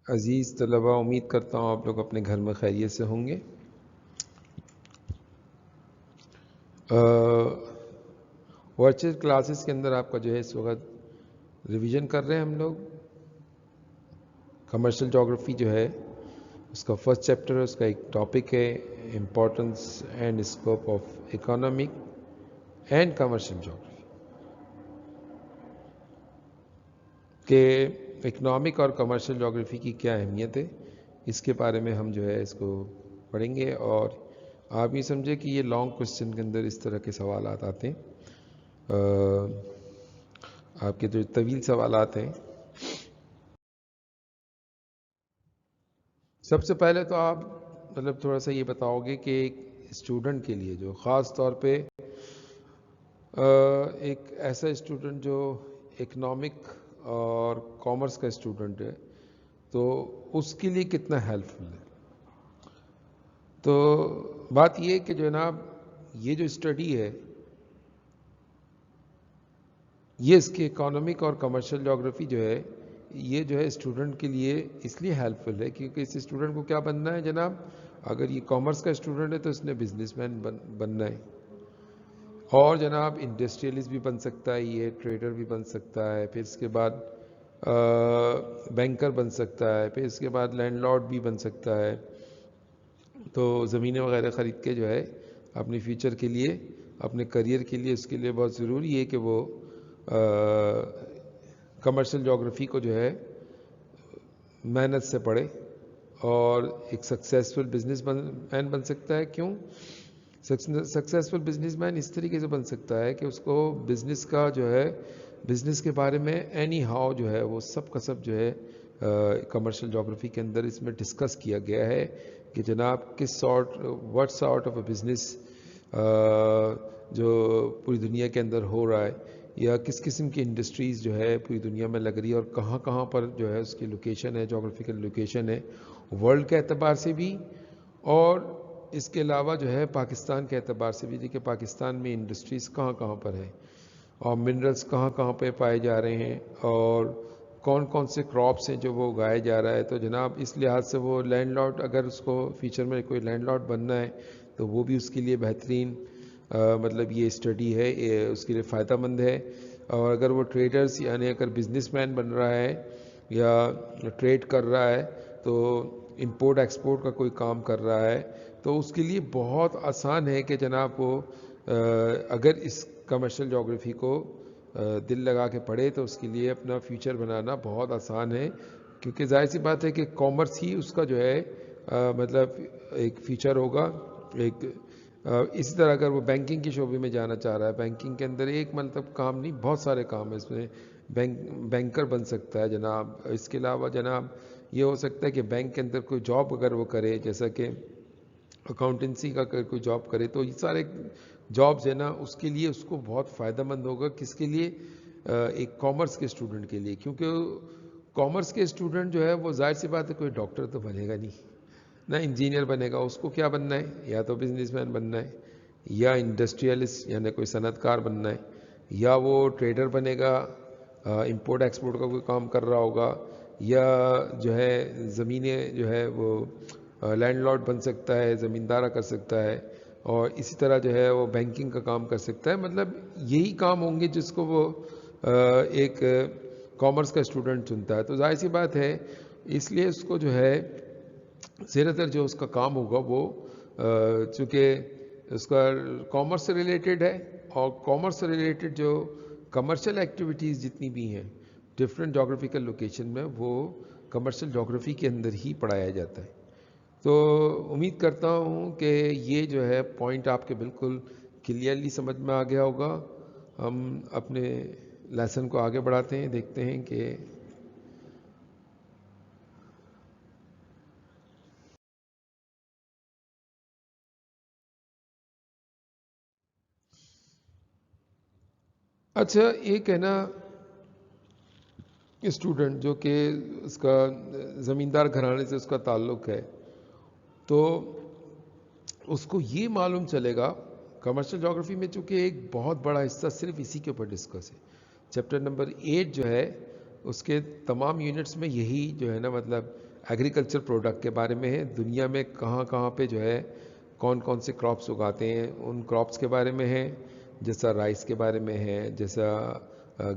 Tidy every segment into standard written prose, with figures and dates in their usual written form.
عزیز طلبہ، امید کرتا ہوں آپ لوگ اپنے گھر میں خیریت سے ہوں گے۔ ورچوئل کلاسز کے اندر آپ کا جو ہے اس وقت ریویژن کر رہے ہیں ہم لوگ۔ کمرشل جغرافی جو ہے اس کا فرسٹ چیپٹر ہے، اس کا ایک ٹاپک ہے importance and scope of economic and commercial جغرافی، کہ اکنامک اور کمرشل جغرافی کی کیا اہمیت ہے، اس کے بارے میں ہم جو ہے اس کو پڑھیں گے۔ اور آپ یہ سمجھے کہ یہ لانگ کوسچن کے اندر اس طرح کے سوالات آتے ہیں، آپ کے جو طویل سوالات ہیں۔ سب سے پہلے تو آپ مطلب تھوڑا سا یہ بتاؤ گے کہ ایک اسٹوڈنٹ کے لیے جو خاص طور پہ ایک ایسا اسٹوڈنٹ جو اکنامک اور کامرس کا اسٹوڈنٹ ہے تو اس کے لیے کتنا ہیلپ فل ہے۔ تو بات یہ کہ جناب یہ جو اسٹڈی ہے یہ اس کی اکانومک اور کمرشل جغرافی جو ہے یہ جو ہے اسٹوڈنٹ کے لیے اس لیے ہیلپ فل ہے کیونکہ اس اسٹوڈنٹ کو کیا بننا ہے جناب، اگر یہ کامرس کا اسٹوڈنٹ ہے تو اس نے بزنس مین بننا ہے، اور جناب انڈسٹریلسٹ بھی بن سکتا ہے، یہ ٹریڈر بھی بن سکتا ہے، پھر اس کے بعد بینکر بن سکتا ہے، پھر اس کے بعد لینڈ لارڈ بھی بن سکتا ہے۔ تو زمینیں وغیرہ خرید کے جو ہے اپنے فیوچر کے لیے، اپنے کریئر کے لیے، اس کے لیے بہت ضروری ہے کہ وہ کمرشل جغرافی کو جو ہے محنت سے پڑھے اور ایک سکسیسفل بزنس مین بن سکتا ہے۔ کیوں سکسیسفل بزنس مین اس طریقے سے بن سکتا ہے کہ اس کو بزنس کا جو ہے بزنس کے بارے میں اینی ہاؤ جو ہے وہ سب کا سب جو ہے کمرشل جغرافی کے اندر اس میں ڈسکس کیا گیا ہے کہ جناب کس what sort of a business جو پوری دنیا کے اندر ہو رہا ہے، یا کس قسم کی انڈسٹریز جو ہے پوری دنیا میں لگ رہی ہے، اور کہاں کہاں پر جو ہے اس کی لوکیشن ہے، جغرافیکل لوکیشن ہے ورلڈ کے اعتبار سے بھی، اور اس کے علاوہ جو ہے پاکستان کے اعتبار سے بھی، کہ پاکستان میں انڈسٹریز کہاں کہاں پر ہیں، اور منرلز کہاں کہاں پہ پائے جا رہے ہیں، اور کون کون سے کراپس ہیں جو وہ اگائے جا رہا ہے۔ تو جناب اس لحاظ سے وہ لینڈ لارڈ، اگر اس کو فیوچر میں کوئی لینڈ لارڈ بننا ہے تو وہ بھی اس کے لیے بہترین مطلب یہ اسٹڈی ہے، اس کے لیے فائدہ مند ہے۔ اور اگر وہ ٹریڈرز یعنی اگر بزنس مین بن رہا ہے یا ٹریڈ کر رہا ہے، تو امپورٹ ایکسپورٹ کا کوئی کام کر رہا ہے، تو اس کے لیے بہت آسان ہے کہ جناب وہ اگر اس کمرشل جغرافی کو دل لگا کے پڑھے تو اس کے لیے اپنا فیوچر بنانا بہت آسان ہے، کیونکہ ظاہر سی بات ہے کہ کامرس ہی اس کا جو ہے مطلب ایک فیچر ہوگا۔ ایک اسی طرح اگر وہ بینکنگ کے شعبے میں جانا چاہ رہا ہے، بینکنگ کے اندر ایک مطلب کام نہیں بہت سارے کام ہیں اس میں، بینکر بن سکتا ہے جناب۔ اس کے علاوہ جناب یہ ہو سکتا ہے کہ بینک کے اندر کوئی جاب اگر وہ کرے، جیسا کہ اکاؤنٹنسی کا اگر کوئی جاب کرے، تو یہ سارے جابز ہیں نا اس کے لیے اس کو بہت فائدہ مند ہوگا۔ کس کے لیے؟ ایک کامرس کے اسٹوڈنٹ کے لیے، کیونکہ کامرس کے اسٹوڈنٹ جو ہے وہ ظاہر سی بات ہے کوئی ڈاکٹر تو بنے گا نہیں، نہ انجینئر بنے گا، اس کو کیا بننا ہے؟ یا تو بزنس مین بننا ہے، یا انڈسٹریلسٹ یعنی کوئی صنعت کار بننا ہے، یا وہ ٹریڈر بنے گا، امپورٹ ایکسپورٹ کا کوئی کام کر رہا ہوگا، یا جو ہے زمینیں جو ہے وہ لینڈ لارڈ بن سکتا ہے، زمیندارہ کر سکتا ہے، اور اسی طرح جو ہے وہ بینکنگ کا کام کر سکتا ہے۔ مطلب یہی کام ہوں گے جس کو وہ ایک کامرس کا اسٹوڈنٹ چنتا ہے۔ تو ظاہر سی بات ہے اس لیے اس کو جو ہے زیادہ تر جو اس کا کام ہوگا وہ چونکہ اس کا کامرس سے ریلیٹڈ ہے، اور کامرس سے ریلیٹڈ جو کمرشل ایکٹیویٹیز جتنی بھی ہیں ڈفرینٹ جغرافیکل لوکیشن میں، وہ کمرشل جغرافی کے اندر ہی پڑھایا جاتا ہے۔ تو امید کرتا ہوں کہ یہ جو ہے پوائنٹ آپ کے بالکل کلیئرلی سمجھ میں آ گیا ہوگا۔ ہم اپنے لیسن کو آگے بڑھاتے ہیں، دیکھتے ہیں کہ اچھا ایک ہے نا اسٹوڈنٹ جو کہ اس کا زمیندار گھرانے سے اس کا تعلق ہے، تو اس کو یہ معلوم چلے گا کمرشل جغرافی میں، چونکہ ایک بہت بڑا حصہ صرف اسی کے اوپر ڈسکس ہے۔ چیپٹر نمبر 8 جو ہے اس کے تمام یونٹس میں یہی جو ہے نا مطلب ایگریکلچر پروڈکٹ کے بارے میں ہے، دنیا میں کہاں کہاں پہ جو ہے کون کون سے کراپس اگاتے ہیں ان کراپس کے بارے میں ہے، جیسا رائس کے بارے میں ہے، جیسا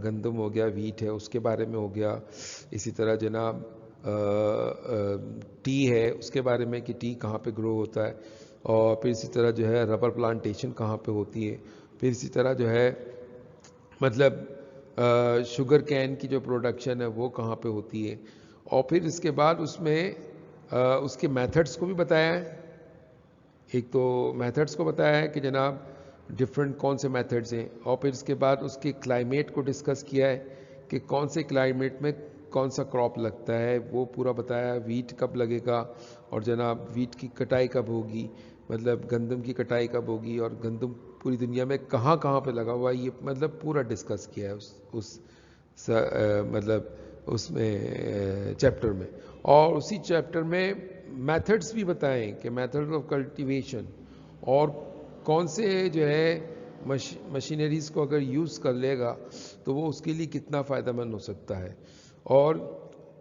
گندم ہو گیا، ویٹ ہے، اس کے بارے میں ہو گیا. اسی طرح جناب ٹی ہے، اس کے بارے میں کہ ٹی کہاں پہ گرو ہوتا ہے. اور پھر اسی طرح جو ہے ربر پلانٹیشن کہاں پہ ہوتی ہے. پھر اسی طرح جو ہے مطلب شوگر کین کی جو پروڈکشن ہے وہ کہاں پہ ہوتی ہے. اور پھر اس کے بعد اس میں اس کے میتھڈس کو بھی بتایا ہے. ایک تو میتھڈس کو بتایا ہے کہ جناب ڈفرینٹ کون سے میتھڈز ہیں، اور پھر اس کے بعد اس کے کلائمیٹ کو ڈسکس کیا ہے کہ کون سے کلائمیٹ میں کون سا کراپ لگتا ہے، وہ پورا بتایا. ویٹ کب لگے گا اور جناب ویٹ کی کٹائی کب ہوگی، مطلب گندم کی کٹائی کب ہوگی، اور گندم پوری دنیا میں کہاں کہاں پہ لگا ہوا ہے، یہ مطلب پورا ڈسکس کیا ہے اس مطلب اس میں چیپٹر میں. اور اسی چیپٹر میں میتھڈس بھی بتائیں کہ میتھڈ آف کلٹیویشن اور کون سے جو ہے مشینریز کو اگر یوز کر لے گا تو وہ اس کے لیے کتنا فائدہ مند ہو سکتا ہے. اور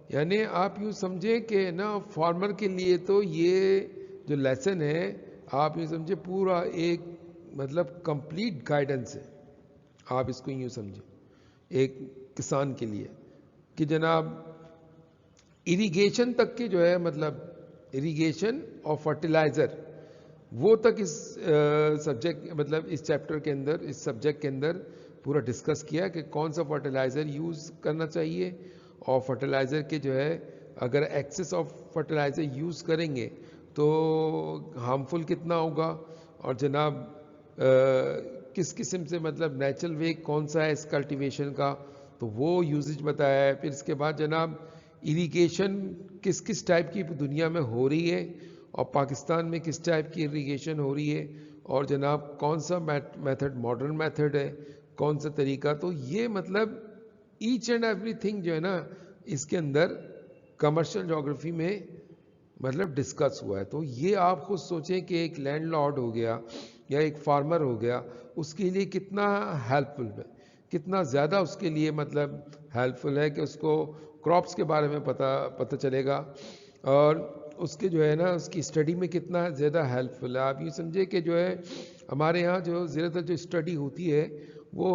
یعنی آپ یوں سمجھیں کہ نا فارمر کے لیے تو یہ جو لیسن ہے آپ یوں سمجھیں پورا ایک مطلب کمپلیٹ گائیڈنس ہے. آپ اس کو یوں سمجھیں ایک کسان کے لیے کہ جناب اریگیشن تک کے جو ہے مطلب اریگیشن اور فرٹیلائزر وہ تک اس سبجیکٹ مطلب اس چیپٹر کے اندر اس سبجیکٹ کے اندر پورا ڈسکس کیا کہ کون سا فرٹیلائزر یوز کرنا چاہیے، اور فرٹیلائزر کے جو ہے اگر ایکسس آف فرٹیلائزر یوز کریں گے تو ہارمفل کتنا ہوگا، اور جناب کس قسم سے مطلب نیچرل وے کون سا ہے اس کلٹیویشن کا تو وہ یوزج بتایا ہے. پھر اس کے بعد جناب اریگیشن کس کس ٹائپ کی دنیا میں ہو رہی ہے اور پاکستان میں کس ٹائپ کی اریگیشن ہو رہی ہے، اور جناب کون سا میتھڈ ماڈرن میتھڈ ہے، کون سا طریقہ. تو یہ مطلب ایچ اینڈ ایوری تھنگ جو ہے نا اس کے اندر کمرشل جغرافی میں مطلب ڈسکس ہوا ہے. تو یہ آپ خود سوچیں کہ ایک لینڈ لارڈ ہو گیا یا ایک فارمر ہو گیا اس کے لیے کتنا ہیلپ فل ہے، کتنا زیادہ اس کے لیے مطلب ہیلپ فل ہے کہ اس کو کراپس کے بارے میں پتہ چلے گا، اور اس کے جو ہے نا اس کی اسٹڈی میں کتنا زیادہ ہیلپ فل ہے. آپ یہ سمجھے کہ جو ہے ہمارے ہاں جو زیادہ تر جو اسٹڈی ہوتی ہے وہ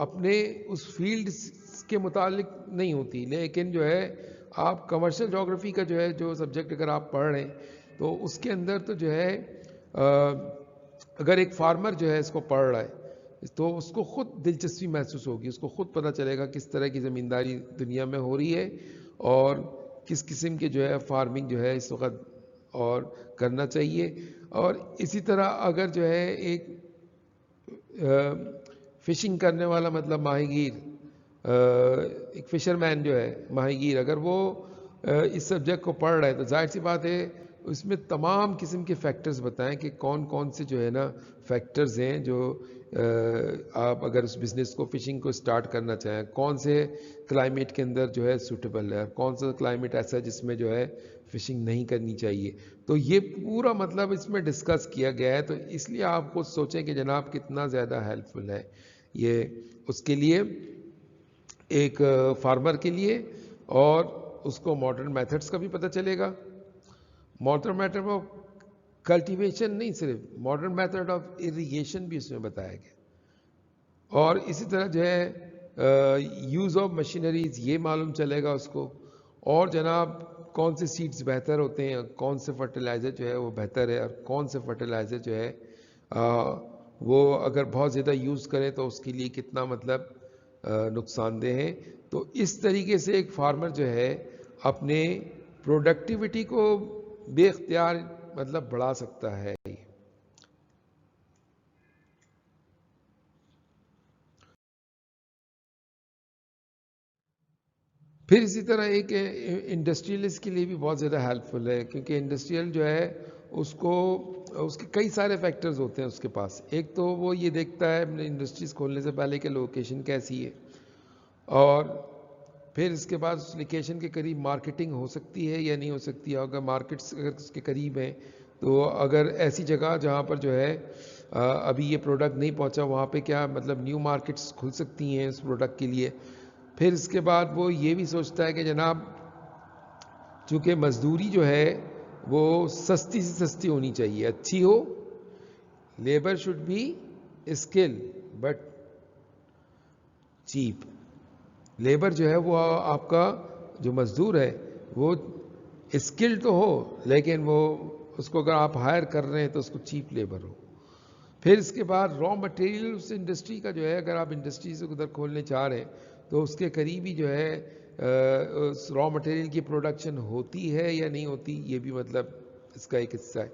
اپنے اس فیلڈ کے متعلق نہیں ہوتی، لیکن جو ہے آپ کمرشل جغرافی کا جو ہے جو سبجیکٹ اگر آپ پڑھ رہے ہیں تو اس کے اندر تو جو ہے اگر ایک فارمر جو ہے اس کو پڑھ رہا ہے تو اس کو خود دلچسپی محسوس ہوگی، اس کو خود پتہ چلے گا کس طرح کی زمینداری دنیا میں ہو رہی ہے اور کس قسم کے جو ہے فارمنگ جو ہے اس وقت اور کرنا چاہیے. اور اسی طرح اگر جو ہے ایک فشنگ کرنے والا مطلب ماہی گیر ایک فشر مین جو ہے ماہی گیر اگر وہ اس سبجیکٹ کو پڑھ رہا ہے تو ظاہر سی بات ہے اس میں تمام قسم کے فیکٹرز بتائیں کہ کون کون سے جو ہے نا فیکٹرز ہیں جو آپ اگر اس بزنس کو فشنگ کو سٹارٹ کرنا چاہیں، کون سے کلائمیٹ کے اندر جو ہے سوٹیبل ہے، کون سا کلائمیٹ ایسا ہے جس میں جو ہے فشنگ نہیں کرنی چاہیے. تو یہ پورا مطلب اس میں ڈسکس کیا گیا ہے. تو اس لیے آپ خود سوچیں کہ جناب کتنا زیادہ ہیلپ فل ہے یہ اس کے لیے ایک فارمر کے لیے، اور اس کو ماڈرن میتھڈس کا بھی پتہ چلے گا. ماڈرن میتھڈ آف کلٹیویشن نہیں، صرف ماڈرن میتھڈ آف اریگیشن بھی اس میں بتایا گیا. اور اسی طرح جو ہے یوز آف مشینریز یہ معلوم چلے گا اس کو، اور جناب کون سے سیڈز بہتر ہوتے ہیں، کون سے فرٹیلائزر جو ہے وہ بہتر ہے، اور کون سے فرٹیلائزر جو ہے وہ اگر بہت زیادہ یوز کریں تو اس کے لیے کتنا مطلب نقصان دہ ہیں. تو اس طریقے سے ایک فارمر جو ہے اپنے پروڈکٹیوٹی کو بے اختیار مطلب بڑھا سکتا ہے. پھر اسی طرح ایک انڈسٹریلسٹ کے لیے بھی بہت زیادہ ہیلپ فل ہے، کیونکہ انڈسٹریل جو ہے اس کو اس کے کئی سارے فیکٹرز ہوتے ہیں اس کے پاس. ایک تو وہ یہ دیکھتا ہے اپنے انڈسٹریز کھولنے سے پہلے کہ لوکیشن کیسی ہے، اور پھر اس کے بعد اس لوکیشن کے قریب مارکیٹنگ ہو سکتی ہے یا نہیں ہو سکتی ہے. اگر مارکیٹس اگر اس کے قریب ہیں تو اگر ایسی جگہ جہاں پر جو ہے ابھی یہ پروڈکٹ نہیں پہنچا وہاں پہ کیا مطلب نیو مارکیٹس کھل سکتی ہیں اس پروڈکٹ کے لیے. پھر اس کے بعد وہ یہ بھی سوچتا ہے کہ جناب چونکہ مزدوری جو ہے وہ سستی سے سستی ہونی چاہیے، اچھی ہو. Labour should be skill but cheap. Labour جو ہے وہ آپ کا جو مزدور ہے وہ اسکل تو ہو، لیکن وہ اس کو اگر آپ ہائر کر رہے ہیں تو اس کو چیپ لیبر ہو. پھر اس کے بعد را مٹیریل اس انڈسٹری کا جو ہے، اگر آپ انڈسٹری سے ادھر کھولنے چاہ رہے ہیں تو اس کے قریب ہی جو ہے اس را مٹیریل کی پروڈکشن ہوتی ہے یا نہیں ہوتی، یہ بھی مطلب اس کا ایک حصہ ہے.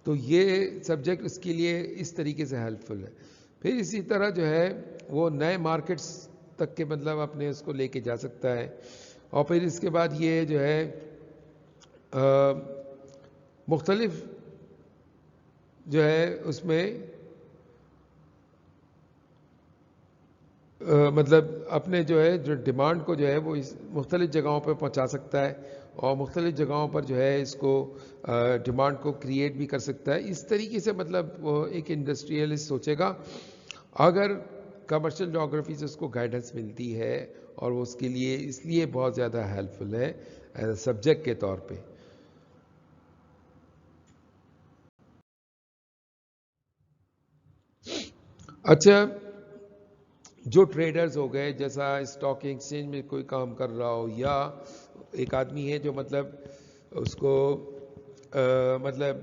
تو یہ سبجیکٹ اس کے لیے اس طریقے سے ہیلپ فل ہے. پھر اسی طرح جو ہے وہ نئے مارکیٹس تک کے مطلب اپنے اس کو لے کے جا سکتا ہے. اور پھر اس کے بعد یہ جو ہے مختلف جو ہے اس میں مطلب اپنے جو ہے جو ڈیمانڈ کو جو ہے وہ مختلف جگہوں پہ پہنچا سکتا ہے، اور مختلف جگہوں پر جو ہے اس کو ڈیمانڈ کو کریٹ بھی کر سکتا ہے. اس طریقے سے مطلب وہ ایک انڈسٹریلسٹ سوچے گا اگر کمرشل جغرافی سے اس کو گائیڈنس ملتی ہے، اور وہ اس کے لیے اس لیے بہت زیادہ ہیلپ فل ہے ایز اے سبجیکٹ کے طور پہ. اچھا، جو ٹریڈرز ہو گئے، جیسا اسٹاک ایکسچینج میں کوئی کام کر رہا ہو، یا ایک آدمی ہے جو مطلب اس کو مطلب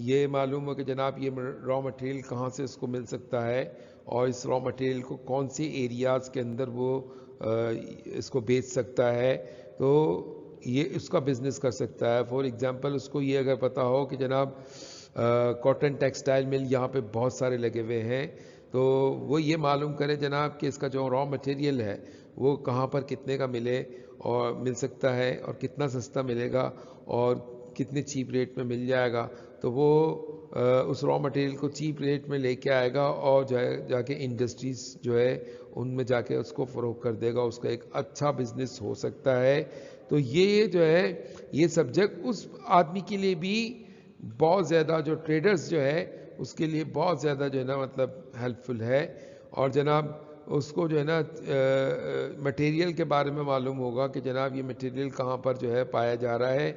یہ معلوم ہو کہ جناب یہ را مٹیریل کہاں سے اس کو مل سکتا ہے، اور اس را مٹیریل کو کون سی ایریاز کے اندر وہ اس کو بیچ سکتا ہے، تو یہ اس کا بزنس کر سکتا ہے. فار ایگزامپل اس کو یہ اگر پتا ہو کہ جناب کاٹن ٹیکسٹائل مل یہاں پہ بہت سارے لگے ہوئے ہیں، تو وہ یہ معلوم کرے جناب کہ اس کا جو را مٹیریل ہے وہ کہاں پر کتنے کا ملے اور مل سکتا ہے، اور کتنا سستا ملے گا اور کتنے چیپ ریٹ میں مل جائے گا. تو وہ اس را مٹیریل کو چیپ ریٹ میں لے کے آئے گا، اور جا کے انڈسٹریز جو ہے ان میں جا کے اس کو فروغ کر دے گا. اس کا ایک اچھا بزنس ہو سکتا ہے. تو یہ جو ہے یہ سبجیکٹ اس آدمی کے لیے بھی بہت زیادہ، جو ٹریڈرز جو ہے اس کے لیے بہت زیادہ جو ہے نا مطلب ہیلپ فل ہے. اور جناب اس کو جو ہے نا مٹیریل کے بارے میں معلوم ہوگا کہ جناب یہ مٹیریل کہاں پر جو ہے پایا جا رہا ہے،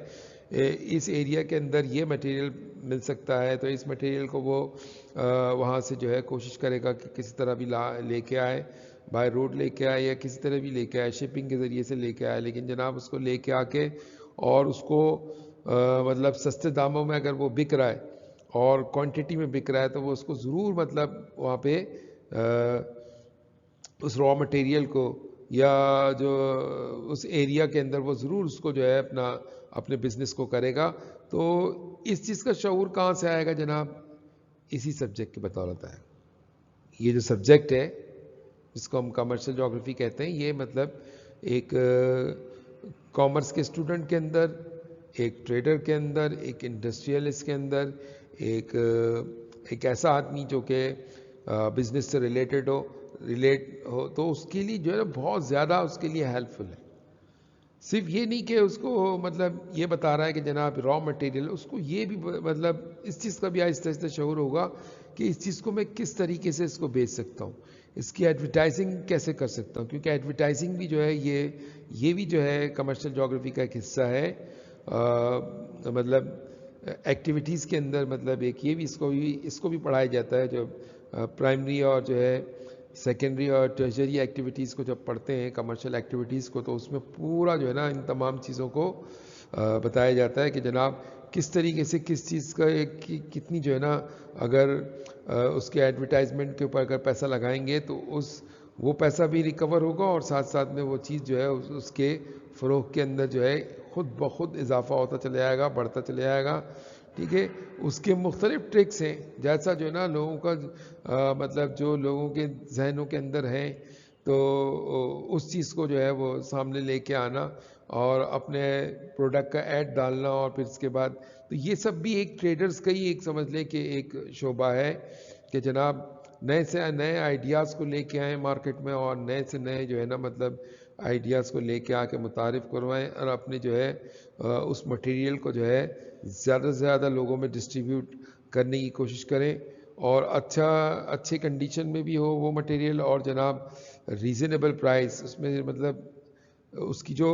اس ایریا کے اندر یہ مٹیریل مل سکتا ہے. تو اس مٹیریل کو وہ وہاں سے جو ہے کوشش کرے گا کہ کسی طرح بھی لے کے آئے، بائی روڈ لے کے آئے یا کسی طرح بھی لے کے آئے، شپنگ کے ذریعے سے لے کے آئے. لیکن جناب اس کو لے کے آ کے اور اس کو مطلب سستے داموں میں اگر وہ بک رہا ہے اور کوانٹٹی میں بک رہا ہے، تو وہ اس کو ضرور مطلب وہاں پہ اس را مٹیریل کو یا جو اس ایریا کے اندر وہ ضرور اس کو جو ہے اپنے بزنس کو کرے گا. تو اس چیز کا شعور کہاں سے آئے گا جناب؟ اسی سبجیکٹ کے بطورت ہے. یہ جو سبجیکٹ ہے جس کو ہم کمرشل جغرافی کہتے ہیں، یہ مطلب ایک کامرس کے اسٹوڈنٹ کے اندر، ایک ٹریڈر کے اندر، ایک انڈسٹریلسٹ کے اندر، ایک ایسا آدمی جو کہ بزنس سے ریلیٹ ہو تو اس کے لیے جو ہے نا بہت زیادہ اس کے لیے ہیلپ فل ہے. صرف یہ نہیں کہ اس کو مطلب یہ بتا رہا ہے کہ جناب را مٹیریل، اس کو یہ بھی مطلب اس چیز کا بھی آہستہ آہستہ شعور ہوگا کہ اس چیز کو میں کس طریقے سے اس کو بیچ سکتا ہوں، اس کی ایڈورٹائزنگ کیسے کر سکتا ہوں. کیونکہ ایڈورٹائزنگ بھی جو ہے یہ بھی جو ہے کمرشل جغرافی کا ایک حصہ ہے. مطلب ایکٹیویٹیز کے اندر مطلب ایک یہ بھی اس کو بھی پڑھایا جاتا ہے. جو پرائمری اور جو ہے سیکنڈری اور ٹرشری ایکٹیویٹیز کو جب پڑھتے ہیں، کمرشل ایکٹیویٹیز کو، تو اس میں پورا جو ہے نا ان تمام چیزوں کو بتایا جاتا ہے کہ جناب کس طریقے سے کس چیز کا کتنی جو ہے نا اگر اس کے ایڈورٹائزمنٹ کے اوپر اگر پیسہ لگائیں گے تو وہ پیسہ بھی ریکور ہوگا، اور ساتھ ساتھ میں وہ چیز جو ہے اس کے فروغ کے اندر جو ہے خود بخود اضافہ ہوتا چلے جائے گا، بڑھتا چلے جائے گا. ٹھیک ہے. اس کے مختلف ٹرکس ہیں، جیسا جو ہے نا لوگوں کا مطلب جو لوگوں کے ذہنوں کے اندر ہیں، تو اس چیز کو جو ہے وہ سامنے لے کے آنا اور اپنے پروڈکٹ کا ایڈ ڈالنا. اور پھر اس کے بعد تو یہ سب بھی ایک ٹریڈرز کا ہی ایک سمجھ لے کہ ایک شعبہ ہے کہ جناب نئے سے نئے آئیڈیاز کو لے کے آئیں مارکیٹ میں، اور نئے سے نئے جو ہے نا مطلب آئیڈیاز کو لے کے آ کے متعارف کروائیں، اور اپنے جو ہے اس مٹیریل کو جو ہے زیادہ سے زیادہ لوگوں میں ڈسٹریبیوٹ کرنے کی کوشش کریں، اور اچھے کنڈیشن میں بھی ہو وہ مٹیریل، اور جناب ریزنیبل پرائس اس میں، مطلب اس کی جو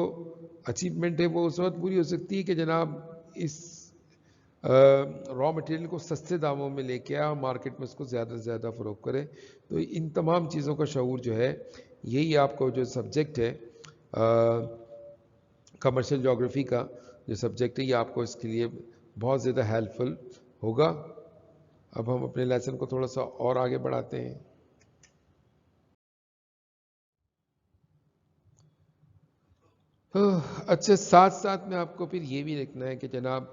اچیومنٹ ہے وہ اس وقت پوری ہو سکتی ہے کہ جناب اس را مٹیریل کو سستے داموں میں لے کے آ مارکیٹ میں اس کو زیادہ سے زیادہ فروغ کرے. تو ان تمام چیزوں کا شعور جو ہے یہی آپ کو جو سبجیکٹ ہے کمرشل جغرافی کا جو سبجیکٹ ہے یہ آپ کو اس کے لیے بہت زیادہ ہیلپ فل ہوگا. اب ہم اپنے لیسن کو تھوڑا سا اور آگے بڑھاتے ہیں. اچھا ساتھ ساتھ میں آپ کو پھر یہ بھی دیکھنا ہے کہ جناب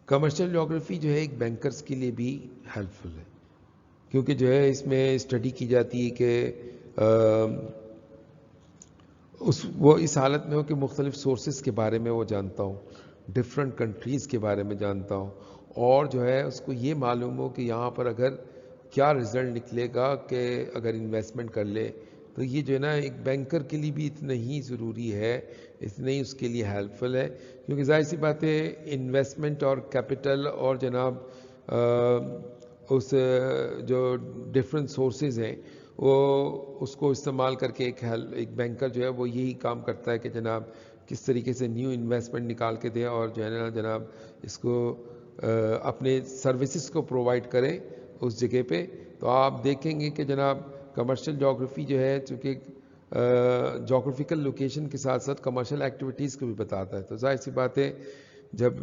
کمرشل جغرافی جو ہے ایک بینکرز کے لیے بھی ہیلپ فل ہے، کیونکہ جو ہے اس میں اسٹڈی کی جاتی ہے کہ وہ اس حالت میں ہو کہ مختلف سورسز کے بارے میں وہ جانتا ہوں، ڈفرینٹ کنٹریز کے بارے میں جانتا ہوں، اور جو ہے اس کو یہ معلوم ہو کہ یہاں پر اگر کیا رزلٹ نکلے گا کہ اگر انویسٹمنٹ کر لے تو یہ جو ہے نا ایک بینکر کے لیے بھی اتنا ہی ضروری ہے، اتنا ہی اس کے لیے ہیلپ فل ہے. کیونکہ ظاہر سی بات ہے انویسٹمنٹ اور کیپٹل اور جناب اس جو ڈفرینٹ سورسز ہیں وہ اس کو استعمال کر کے ایک بینکر جو ہے وہ یہی کام کرتا ہے کہ جناب کس طریقے سے نیو انویسٹمنٹ نکال کے دے اور جو ہے نا جناب اس کو اپنے سروسز کو پرووائڈ کرے اس جگہ پہ. تو آپ دیکھیں گے کہ جناب کمرشل جغرافی جو ہے چونکہ جغرافیکل لوکیشن کے ساتھ ساتھ کمرشل ایکٹیویٹیز کو بھی بتاتا ہے. تو ظاہر سی بات ہے جب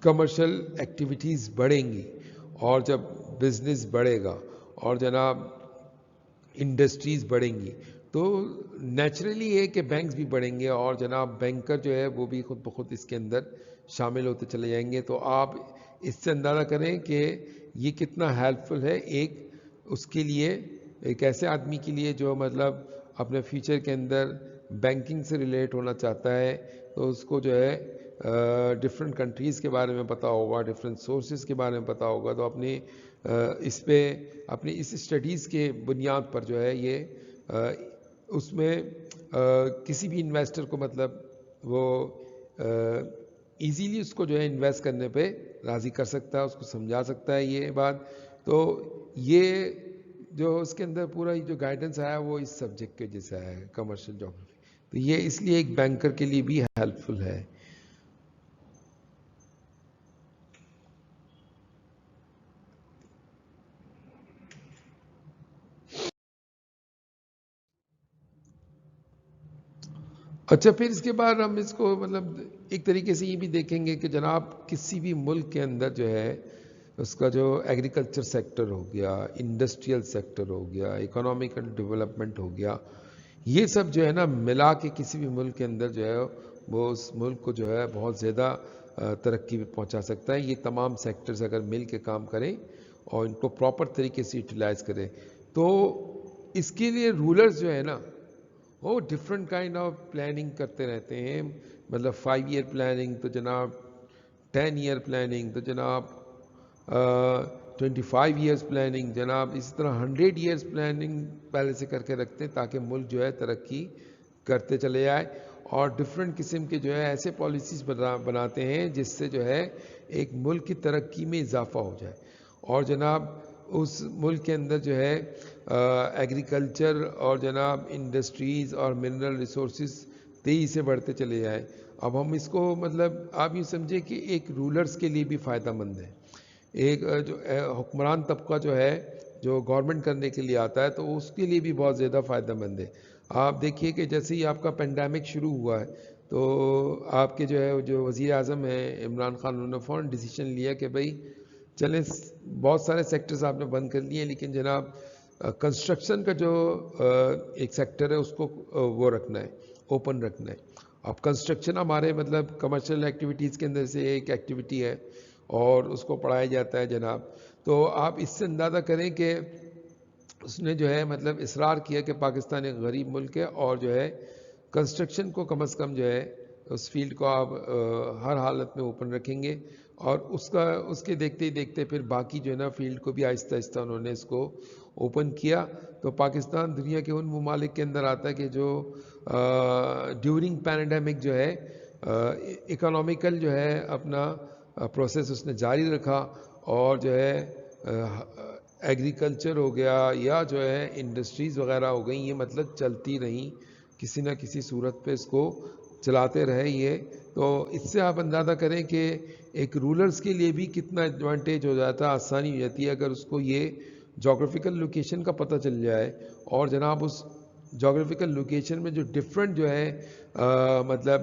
کمرشل ایکٹیویٹیز بڑھیں گی اور جب بزنس بڑھے گا اور جناب انڈسٹریز بڑھیں گی تو نیچرلی ہے کہ بینکس بھی بڑھیں گے اور جناب بینکر جو ہے وہ بھی خود بخود اس کے اندر شامل ہوتے چلے جائیں گے. تو آپ اس سے اندازہ کریں کہ یہ کتنا ہیلپ فل ہے ایک اس کے لیے، ایک ایسے آدمی کے لیے جو مطلب اپنے فیوچر کے اندر بینکنگ سے ریلیٹ ہونا چاہتا ہے. تو اس کو جو ہے ڈفرینٹ کنٹریز کے بارے میں پتہ ہوگا، ڈفرینٹ سورسز کے بارے میں پتہ ہوگا. تو اپنی اس پہ اپنی اس اسٹڈیز کے بنیاد پر جو ہے یہ اس میں کسی بھی انویسٹر کو مطلب وہ ایزیلی اس کو جو ہے انویسٹ کرنے پہ راضی کر سکتا ہے، اس کو سمجھا سکتا ہے یہ بات. تو یہ جو اس کے اندر پورا جو گائیڈنس آیا وہ اس سبجیکٹ کے جیسا ہے کمرشل جغرافی. تو یہ اس لیے ایک بینکر کے لیے بھی ہیلپ فل ہے. اچھا پھر اس کے بعد ہم اس کو مطلب ایک طریقے سے یہ بھی دیکھیں گے کہ جناب کسی بھی ملک کے اندر جو ہے اس کا جو ایگریکلچر سیکٹر ہو گیا، انڈسٹریل سیکٹر ہو گیا، اکنامیکل ڈیولپمنٹ ہو گیا، یہ سب جو ہے نا ملا کے کسی بھی ملک کے اندر جو ہے وہ اس ملک کو جو ہے بہت زیادہ ترقی پہ پہنچا سکتا ہے. یہ تمام سیکٹرز اگر مل کے کام کریں اور ان کو پراپر طریقے سے یوٹیلائز کریں تو اس کے لیے رولرز جو ہے نا وہ ڈفرینٹ کائنڈ آف پلاننگ کرتے رہتے ہیں. مطلب 5 ایئر پلاننگ تو جناب 10 ایئر پلاننگ تو جناب 25 ایئرس پلاننگ جناب اسی طرح 100 ایئرس پلاننگ پہلے سے کر کے رکھتے ہیں تاکہ ملک جو ہے ترقی کرتے چلے جائے. اور ڈفرینٹ قسم کے جو ہے ایسے پالیسیز بناتے ہیں جس سے جو ہے ایک ملک کی ترقی میں اضافہ ہو جائے اور جناب اس ملک کے اندر جو ہے ایگریکلچر اور جناب انڈسٹریز اور منرل ریسورسز تیزی سے بڑھتے چلے جائیں. اب ہم اس کو مطلب آپ یہ سمجھیں کہ ایک رولرز کے لیے بھی فائدہ مند ہے. ایک جو حکمران طبقہ جو ہے جو گورنمنٹ کرنے کے لیے آتا ہے تو اس کے لیے بھی بہت زیادہ فائدہ مند ہے. آپ دیکھیے کہ جیسے ہی آپ کا پینڈیمک شروع ہوا ہے تو آپ کے جو وزیر اعظم ہیں عمران خان، انہوں نے فوراً ڈیسیشن لیا کہ بھائی چلیں بہت سارے سیکٹرز آپ نے بند کر لیے لیکن جناب کنسٹرکشن کا جو ایک سیکٹر ہے اس کو وہ رکھنا ہے، اوپن رکھنا ہے. اب کنسٹرکشن ہمارے مطلب کمرشل ایکٹیویٹیز کے اندر سے ایک ایکٹیویٹی ہے اور اس کو پڑھایا جاتا ہے جناب. تو آپ اس سے اندازہ کریں کہ اس نے جو ہے مطلب اصرار کیا کہ پاکستان ایک غریب ملک ہے اور جو ہے کنسٹرکشن کو کم از کم جو ہے اس فیلڈ کو آپ ہر حالت میں اوپن رکھیں گے اور اس کے دیکھتے ہی دیکھتے پھر باقی جو ہے نا فیلڈ کو بھی آہستہ آہستہ انہوں نے اس کو اوپن کیا. تو پاکستان دنیا کے ان ممالک کے اندر آتا ہے کہ جو ڈیورنگ پینڈیمک جو ہے اکنامیکل جو ہے اپنا پروسیس اس نے جاری رکھا اور جو ہے ایگریکلچر ہو گیا یا جو ہے انڈسٹریز وغیرہ ہو گئیں یہ مطلب چلتی رہیں کسی نہ کسی صورت پہ اس کو چلاتے رہے یہ. تو اس سے آپ اندازہ کریں کہ ایک رولرز کے لیے بھی کتنا ایڈوانٹیج ہو جاتا ہے, آسانی ہو جاتی ہے اگر اس کو یہ جغرافیکل لوکیشن کا پتہ چل جائے, اور جناب اس جغرافیکل لوکیشن میں جو ڈفرینٹ جو ہے مطلب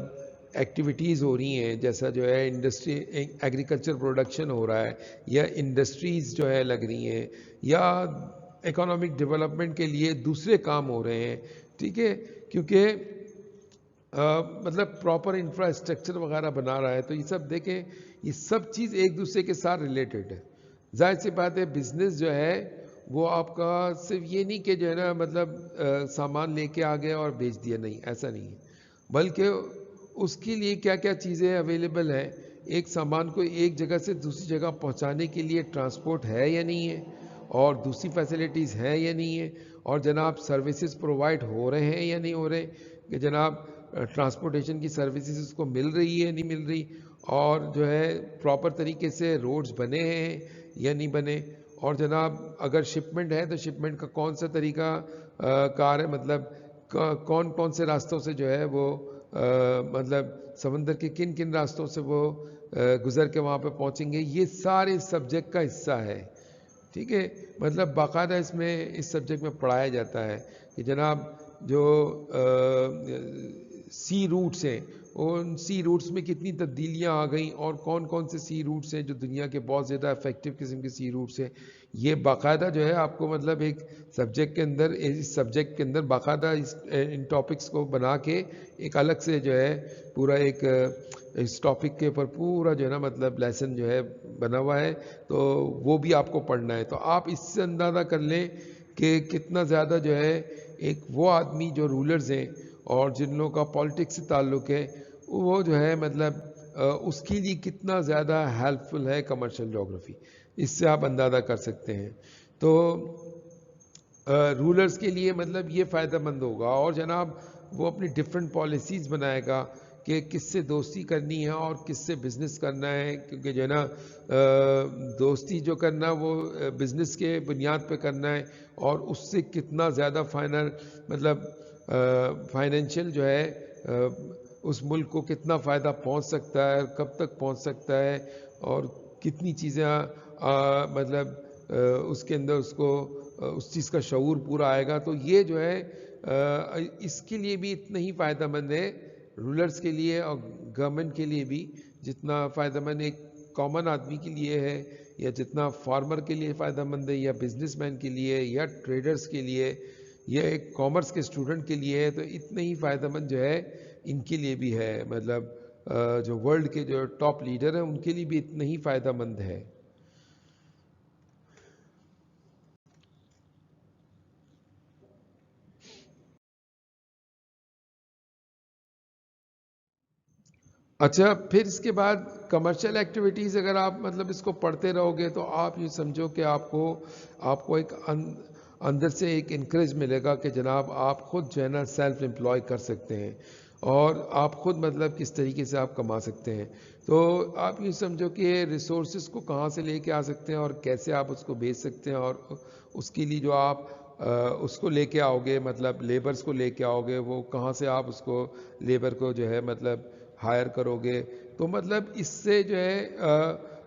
ایکٹیویٹیز ہو رہی ہیں, جیسا جو ہے انڈسٹری ایگریکلچر پروڈکشن ہو رہا ہے, یا انڈسٹریز جو ہے لگ رہی ہیں, یا اکنامک ڈیولپمنٹ کے لیے دوسرے کام ہو رہے ہیں, ٹھیک ہے, کیونکہ مطلب پراپر انفراسٹرکچر وغیرہ بنا رہا ہے. تو یہ سب دیکھیں, یہ سب چیز ایک دوسرے کے ساتھ ریلیٹڈ ہے. ظاہر سی بات ہے بزنس جو ہے وہ آپ کا صرف یہ نہیں کہ جو ہے نا مطلب سامان لے کے آ گئے اور بیچ دیا, نہیں, ایسا نہیں ہے, بلکہ اس کے لیے کیا کیا چیزیں اویلیبل ہیں. ایک سامان کو ایک جگہ سے دوسری جگہ پہنچانے کے لیے ٹرانسپورٹ ہے یا نہیں ہے, اور دوسری فیسلٹیز ہے یا نہیں ہے, اور جناب سروسز پرووائڈ ہو رہے ہیں یا نہیں ہو رہے, کہ جناب ٹرانسپورٹیشن کی سروسز اس کو مل رہی ہے نہیں مل رہی, اور جو ہے پراپر طریقے سے روڈز بنے ہیں یا نہیں بنے, اور جناب اگر شپمنٹ ہے تو شپمنٹ کا کون سا طریقہ کار ہے, مطلب کون کون سے راستوں سے جو ہے وہ مطلب سمندر کے کن کن راستوں سے وہ گزر کے وہاں پہ پہنچیں گے. یہ سارے سبجیکٹ کا حصہ ہے, ٹھیک ہے, مطلب باقاعدہ اس سبجیکٹ میں پڑھایا جاتا ہے کہ جناب جو سی روٹس ہیں, ان سی روٹس میں کتنی تبدیلیاں آ گئیں, اور کون کون سے سی روٹس ہیں جو دنیا کے بہت زیادہ افیکٹو قسم کے سی روٹس ہیں. یہ باقاعدہ جو ہے آپ کو مطلب ایک سبجیکٹ کے اندر, اس سبجیکٹ کے اندر باقاعدہ ان ٹاپکس کو بنا کے ایک الگ سے جو ہے پورا ایک اس ٹاپک کے اوپر پورا جو ہے نا مطلب لیسن جو ہے بنا ہوا ہے, تو وہ بھی آپ کو پڑھنا ہے. تو آپ اس سے اندازہ کر لیں کہ کتنا زیادہ جو ہے ایک وہ آدمی جو رولرز ہیں اور جن لوگوں کا پالیٹکس سے تعلق ہے, وہ جو ہے مطلب اس کے لیے کتنا زیادہ ہیلپ فل ہے کمرشل جغرافی, اس سے آپ اندازہ کر سکتے ہیں. تو رولرز کے لیے مطلب یہ فائدہ مند ہوگا, اور جناب وہ اپنی ڈفرینٹ پالیسیز بنائے گا کہ کس سے دوستی کرنی ہے اور کس سے بزنس کرنا ہے, کیونکہ جو ہے نا دوستی جو کرنا وہ بزنس کے بنیاد پہ کرنا ہے, اور اس سے کتنا زیادہ مطلب فائنینشیل جو ہے اس ملک کو کتنا فائدہ پہنچ سکتا ہے, کب تک پہنچ سکتا ہے, اور کتنی چیزیں مطلب اس کے اندر اس کو اس چیز کا شعور پورا آئے گا. تو یہ جو ہے اس کے لیے بھی اتنا ہی فائدہ مند ہے رولرز کے لیے اور گورنمنٹ کے لیے بھی, جتنا فائدہ مند ایک کامن آدمی کے لیے ہے, یا جتنا فارمر کے لیے فائدہ مند ہے, یا بزنس مین کے لیے, یا ٹریڈرز کے لیے, یا ایک کامرس کے اسٹوڈنٹ کے لیے ہے. تو اتنا ہی فائدہ مند جو ہے ان کے لیے بھی ہے, مطلب جو ورلڈ کے جو ٹاپ لیڈر ہیں ان کے لیے بھی اتنا ہی فائدہ مند ہے. اچھا, پھر اس کے بعد کمرشل ایکٹیویٹیز اگر آپ مطلب اس کو پڑھتے رہو گے تو آپ یہ سمجھو کہ آپ کو ایک اندر سے ایک انکریج ملے گا کہ جناب آپ خود جو ہے نا سیلف امپلائی کر سکتے ہیں, اور آپ خود مطلب کس طریقے سے آپ کما سکتے ہیں. تو آپ یہ سمجھو کہ ریسورسز کو کہاں سے لے کے آ سکتے ہیں اور کیسے آپ اس کو بیچ سکتے ہیں, اور اس کے لیے جو آپ اس کو لے کے آؤ گے, مطلب لیبرز کو لے کے آؤ گے, وہ کہاں سے آپ اس کو لیبر کو جو ہے مطلب ہائر کرو گے. تو مطلب اس سے جو ہے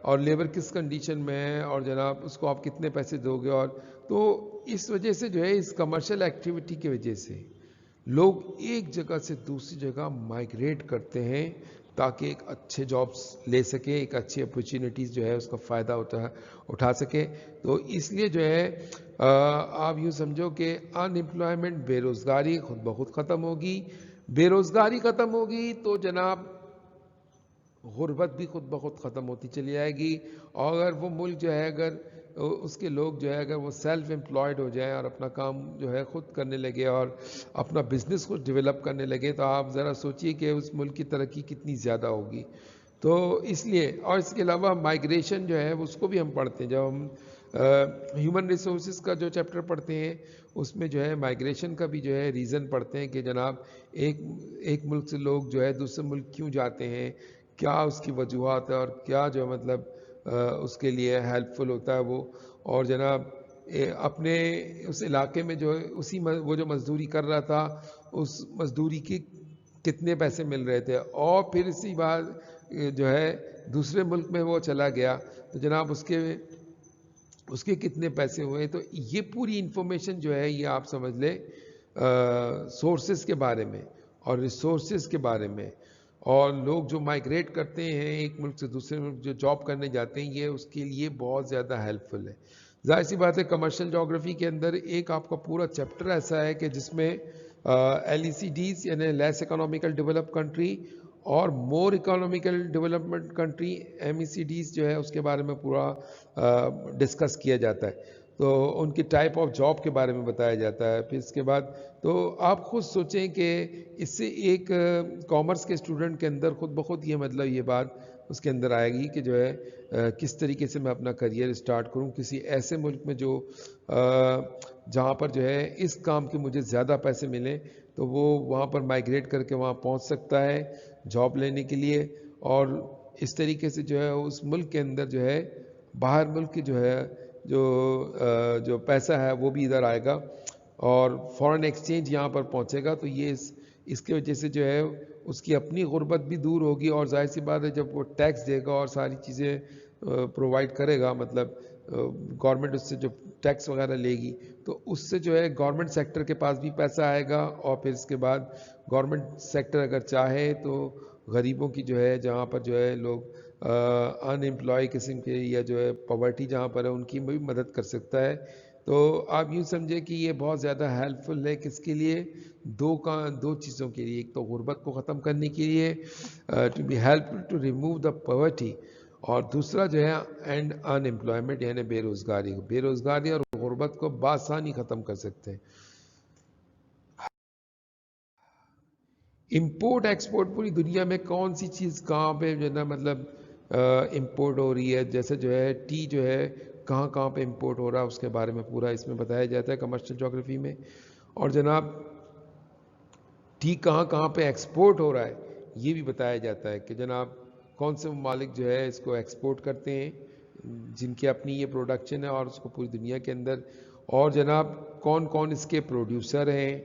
اور لیبر کس کنڈیشن میں ہے, اور جناب اس کو آپ کتنے پیسے دو گے, اور تو اس وجہ سے جو ہے اس کمرشل ایکٹیویٹی کی وجہ سے لوگ ایک جگہ سے دوسری جگہ مائگریٹ کرتے ہیں تاکہ ایک اچھے جابس لے سکیں, ایک اچھی اپرچونیٹیز جو ہے اس کا فائدہ اٹھا سکیں. تو اس لیے جو ہے آپ یوں سمجھو کہ ان امپلائمنٹ, بے روزگاری خود بخود ختم ہوگی. بے روزگاری ختم ہوگی تو جناب غربت بھی خود بخود ختم ہوتی چلی جائے گی, اور اگر وہ ملک جو ہے اگر اس کے لوگ جو ہے اگر وہ سیلف امپلائڈ ہو جائیں اور اپنا کام جو ہے خود کرنے لگے اور اپنا بزنس خود ڈیولپ کرنے لگے, تو آپ ذرا سوچئے کہ اس ملک کی ترقی کتنی زیادہ ہوگی. تو اس لیے, اور اس کے علاوہ مائگریشن جو ہے اس کو بھی ہم پڑھتے ہیں, جب ہم ہیومن ریسورسز کا جو چیپٹر پڑھتے ہیں اس میں جو ہے مائگریشن کا بھی جو ہے ریزن پڑھتے ہیں کہ جناب ایک ملک سے لوگ جو ہے دوسرے ملک کیوں جاتے ہیں, کیا اس کی وجوہات ہے, اور کیا جو مطلب اس کے لیے ہیلپ فل ہوتا ہے وہ. اور جناب اپنے اس علاقے میں جو وہ جو مزدوری کر رہا تھا اس مزدوری کے کتنے پیسے مل رہے تھے، اور پھر اسی بات جو ہے دوسرے ملک میں وہ چلا گیا تو جناب اس کے کتنے پیسے ہوئے. تو یہ پوری انفارمیشن جو ہے یہ آپ سمجھ لیں سورسز کے بارے میں اور ریسورسز کے بارے میں، اور لوگ جو مائگریٹ کرتے ہیں ایک ملک سے دوسرے ملک جو جاب کرنے جاتے ہیں، یہ اس کے لیے بہت زیادہ ہیلپ فل ہے. ظاہر سی بات ہے کمرشل جغرافی کے اندر ایک آپ کا پورا چیپٹر ایسا ہے کہ جس میں ایل ای سی ڈیز یعنی لیس اکنامیکل ڈیولپ کنٹری اور more economical development country M E C Ds جو ہے اس کے بارے میں پورا ڈسکس کیا جاتا ہے. تو ان کی ٹائپ آف جاب کے بارے میں بتایا جاتا ہے. پھر اس کے بعد تو آپ خود سوچیں کہ اس سے ایک کامرس کے اسٹوڈنٹ کے اندر خود بخود یہ مطلب یہ بات اس کے اندر آئے گی کہ جو ہے کس طریقے سے میں اپنا کریئر اسٹارٹ کروں کسی ایسے ملک میں جو جہاں پر جو ہے اس کام کے مجھے زیادہ پیسے ملیں تو وہ وہاں پر مائگریٹ کر کے وہاں پہنچ سکتا ہے جاب لینے کے لیے. اور اس طریقے سے جو ہے اس ملک کے اندر جو ہے باہر ملک کی جو ہے جو پیسہ ہے وہ بھی ادھر آئے گا اور فورن ایکسچینج یہاں پر پہنچے گا. تو یہ اس کی وجہ سے جو ہے اس کی اپنی غربت بھی دور ہوگی، اور ظاہر سی بات ہے جب وہ ٹیکس دے گا اور ساری چیزیں پرووائڈ کرے گا، مطلب گورنمنٹ اس سے جو ٹیکس وغیرہ لے گی تو اس سے جو ہے گورنمنٹ سیکٹر کے پاس بھی پیسہ آئے گا. اور پھر اس کے بعد گورنمنٹ سیکٹر اگر چاہے تو غریبوں کی جو ہے جہاں پر جو ہے لوگ ان امپلائی قسم کے یا جو ہے پاورٹی جہاں پر ہے ان کی بھی مدد کر سکتا ہے. تو آپ یوں سمجھے کہ یہ بہت زیادہ ہیلپ فل ہے کس کے لیے، دو چیزوں کے لیے. ایک تو غربت کو ختم کرنے کے لیے to be help to remove the poverty, اور دوسرا جو ہے اینڈ ان امپلائمنٹ یعنی بے روزگاری اور غربت کو بآسانی ختم کر سکتے ہیں. امپورٹ ایکسپورٹ پوری دنیا میں کون سی چیز کہاں پہ جو ہے نا مطلب امپورٹ ہو رہی ہے، جیسے جو ہے ٹی جو ہے کہاں پہ امپورٹ ہو رہا ہے اس کے بارے میں پورا اس میں بتایا جاتا ہے کمرشل جغرافی میں. اور جناب ٹی کہاں پہ ایکسپورٹ ہو رہا ہے یہ بھی بتایا جاتا ہے کہ جناب کون سے ممالک جو ہے اس کو ایکسپورٹ کرتے ہیں جن کی اپنی یہ پروڈکشن ہے اور اس کو پوری دنیا کے اندر، اور جناب کون اس کے پروڈیوسر ہیں،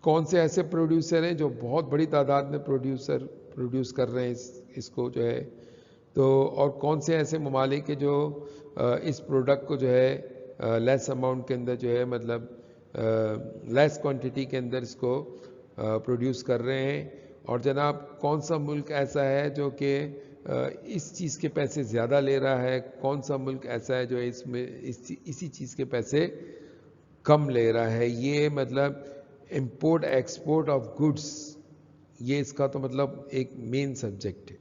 کون سے ایسے پروڈیوسر ہیں جو بہت بڑی تعداد میں پروڈیوس کر رہے ہیں اس کو جو ہے، تو اور کون سے ایسے ممالک ہیں جو اس پروڈکٹ کو جو ہے لیس اماؤنٹ کے اندر جو ہے مطلب لیس کوانٹٹی کے اندر اس کو پروڈیوس کر رہے ہیں. اور جناب کون سا ملک ایسا ہے جو کہ اس چیز کے پیسے زیادہ لے رہا ہے، کون سا ملک ایسا ہے جو اس میں اسی چیز کے پیسے کم لے رہا ہے. یہ مطلب امپورٹ ایکسپورٹ آف گڈس یہ اس کا تو مطلب ایک مین سبجیکٹ ہے.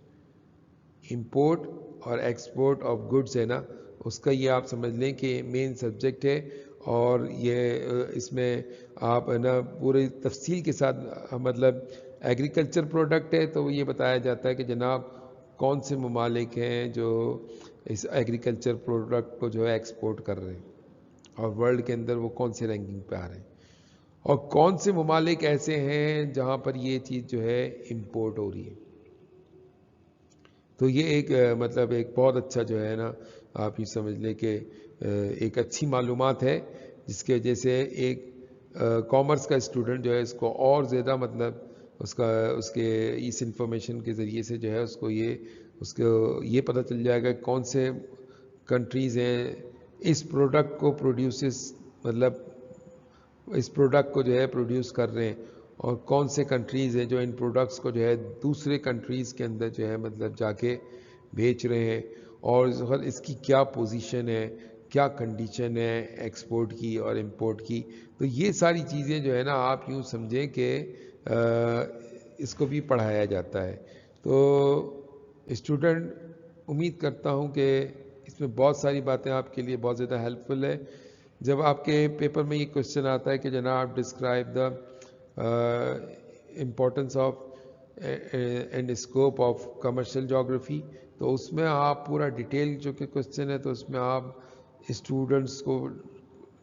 امپورٹ اور ایکسپورٹ آف گڈس ہے نا، اس کا یہ آپ سمجھ لیں کہ مین سبجیکٹ ہے. اور یہ اس میں آپ ہے نا پوری تفصیل کے ساتھ مطلب ایگریکلچر پروڈکٹ ہے تو یہ بتایا جاتا ہے کہ جناب کون سے ممالک ہیں جو اس ایگریکلچر پروڈکٹ کو جو ہے ایکسپورٹ کر رہے ہیں اور ورلڈ کے اندر وہ کون سے رینکنگ پہ آ رہے ہیں، اور کون سے ممالک ایسے ہیں جہاں پر یہ چیز جو ہے امپورٹ ہو رہی ہے. تو یہ ایک مطلب ایک بہت اچھا جو ہے نا آپ یہ سمجھ لیں کہ ایک اچھی معلومات ہے جس کی وجہ سے ایک کامرس کا اسٹوڈنٹ جو ہے اس کو اور زیادہ مطلب اس کے اس انفارمیشن کے ذریعے سے جو ہے اس کو یہ پتہ چل جائے گا کون سے کنٹریز ہیں اس پروڈکٹ کو مطلب اس پروڈکٹ کو جو ہے پروڈیوس کر رہے ہیں، اور کون سے کنٹریز ہیں جو ان پروڈکٹس کو جو ہے دوسرے کنٹریز کے اندر جو ہے مطلب جا کے بیچ رہے ہیں، اور اس کی کیا پوزیشن ہے، کیا کنڈیشن ہے ایکسپورٹ کی اور امپورٹ کی. تو یہ ساری چیزیں جو ہے نا آپ یوں سمجھیں کہ اس کو بھی پڑھایا جاتا ہے. تو اسٹوڈنٹ امید کرتا ہوں کہ اس میں بہت ساری باتیں آپ کے لیے بہت زیادہ ہیلپ فل ہے. جب آپ کے پیپر میں یہ کوشچن آتا ہے کہ جناب describe the importance of and scope of commercial جغرافی، تو اس میں آپ پورا ڈیٹیل جو کہ کوشچن ہے تو اس میں آپ اسٹوڈنٹس کو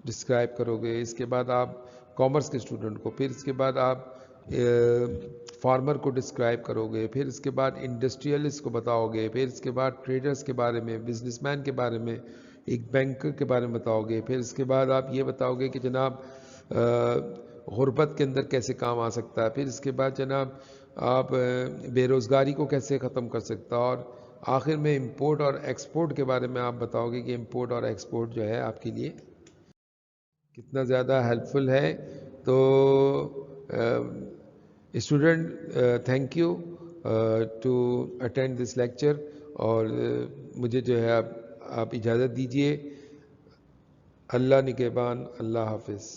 ڈسکرائب کرو گے، اس کے بعد آپ کامرس کے اسٹوڈنٹ کو، پھر اس کے بعد آپ فارمر کو ڈسکرائب کرو گے، پھر اس کے بعد انڈسٹریلسٹ کو بتاؤ گے، پھر اس کے بعد ٹریڈرز کے بارے میں، بزنس مین کے بارے میں، ایک بینکر کے بارے میں بتاؤ گے، پھر اس کے بعد آپ یہ بتاؤ گے کہ جناب غربت کے اندر کیسے کام آ سکتا ہے، پھر اس کے بعد جناب آپ بے روزگاری کو کیسے ختم کر سکتا، اور آخر میں امپورٹ اور ایکسپورٹ کے بارے میں آپ بتاؤ گے کہ امپورٹ اور ایکسپورٹ جو ہے آپ کے لیے کتنا زیادہ ہیلپ فل ہے. تو student thank you to attend this lecture, اور مجھے جو ہے آپ اجازت دیجیے. اللہ نگہبان، اللہ حافظ.